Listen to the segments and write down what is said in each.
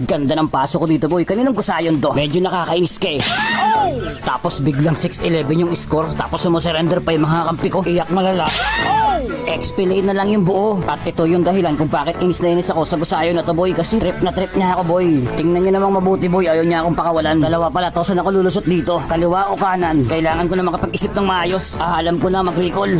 Ganda ng paso ko dito, boy. Kaninong kusayon to? Medyo nakakainis ka eh. Tapos biglang 6-11 yung score. Tapos sumusurrender pa yung mga kampi ko. Iyak malala. XP lane na lang yung buo. At ito yung dahilan kung bakit inis na inis ako sa gusayon na to, boy. Kasi trip na trip niya ako, boy. Tingnan niyo namang mabuti, boy. Ayaw niya akong pakawalan. Dalawa pala to, so ako lulusot dito. Kaliwa o kanan. Kailangan ko na makapag-isip ng maayos. Alam ko na mag-recall.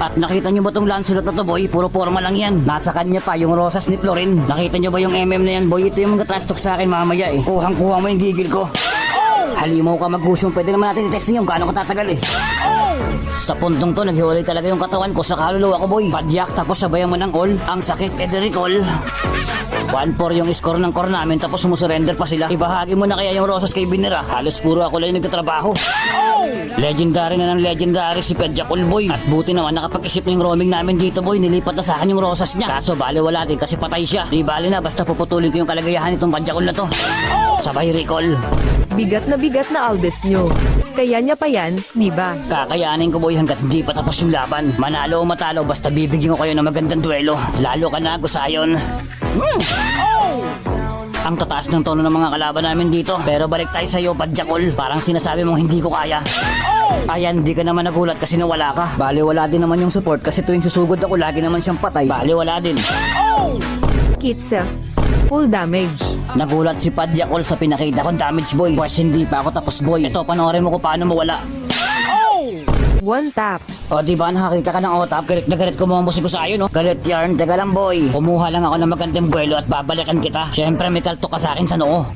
At nakita niyo ba tong Lancelot na to, boy? Puro forma lang yan. Nasa kanya pa yung rosas ni Florin. Nakita niyo ba yung MM na yan, boy? Ito yung mga trash talk sa akin mamaya eh. Kuhang-kuha mo yung gigil ko. Halimaw ka mag-gusto. Pwede naman natin i-test niyo kung gaano katatagal eh. Sa puntong to, naghiwalay talaga yung katawan ko sa kaluluwa ko, boy. Padyak, tapos sabayan mo ng all. Ang sakit, recall. 1-4 yung score ng core namin, tapos sumusurrender pa sila. Ibahagi mo na kaya yung rosas kay Binera. Halos puro ako lang yung nagtatrabaho. Legendary na ng legendary si Padyak, boy. At buti naman nakapag-isip na yung roaming namin dito, boy. Nilipat na sa akin yung rosas niya. Kaso bali wala din kasi patay siya. Di bali na, basta puputulin ko yung kalagayahan nitong Padyak na to. Sabay recall. Bigat na Albes nyo. Kaya niya pa yan, di ba? Kakayanin ko, boy, hanggat hindi pa tapos yung laban. Manalo o matalo, basta bibigyan ko kayo ng magandang duelo. Lalo ka na, gusayon. Ang tataas ng tono ng mga kalaban namin dito. Pero balik tayo sa'yo, Padjakol. Parang sinasabi mong hindi ko kaya. Ayan, di ka naman nagulat kasi nawala ka. Bali, wala din naman yung support kasi tuwing susugod ako, lagi naman siyang patay. Bali, wala din. Kitsa. Full damage. Nagulat si Padjakol sa pinakita kong damage, boy. Pues hindi pa ako tapos, boy. Ito, panoorin mo kung paano mawala. One tap. O diba nakakita ka ng otap, galit na galit kumuha mo si Gusayo, no? Galit yarn, taga lang, boy. Kumuha lang ako ng magandang buwelo at babalikan kita. Siyempre may kaltok ka sa akin sa noo.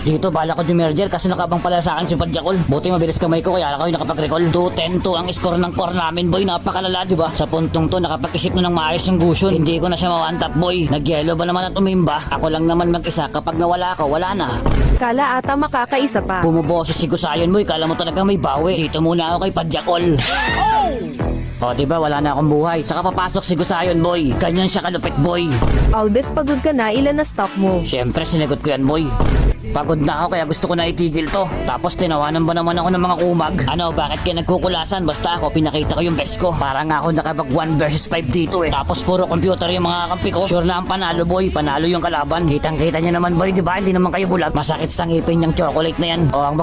Dito bala ko dumerger kasi nakabang pala sa akin si Padjakol. Buti mabilis kamay ko kaya ako yung nakapag-recall. 2-10-2 ang score ng core namin, boy. Napakalala, diba? Sa puntong to nakapag-isip na ng maayos yung Gusion. Hindi ko na siya ma-one-tap, boy. Nag-yellow ba naman at umimba? Ako lang naman mag-isa. Kapag nawala ako, wala na. Kala ata makakaisa pa. Bumuboses si Gusayon, boy. Kala mo talaga may bawi. Dito muna ako kay Padjakol. O diba wala na akong buhay. Saka papasok si Gusayon, boy. Ganyan siya kalupit, boy. Albes, pagod ka na. Ilan na stock mo? Siyempre sinagot ko yan, boy. Pagod na ako kaya gusto ko na itigil to. Tapos tinawanan ba naman ako ng mga kumag? Ano, bakit kayo nagkukulasan? Basta ako, pinakita ko yung best ko. Para nga ako nakapag 1 versus 5 dito eh. Tapos puro computer yung mga kampi ko. Sure na ang panalo, boy. Panalo yung kalaban. Kitang kita nyo naman, boy, diba? Hindi naman kayo bulag. Masakit sa ngipin yung chocolate na yan. O ang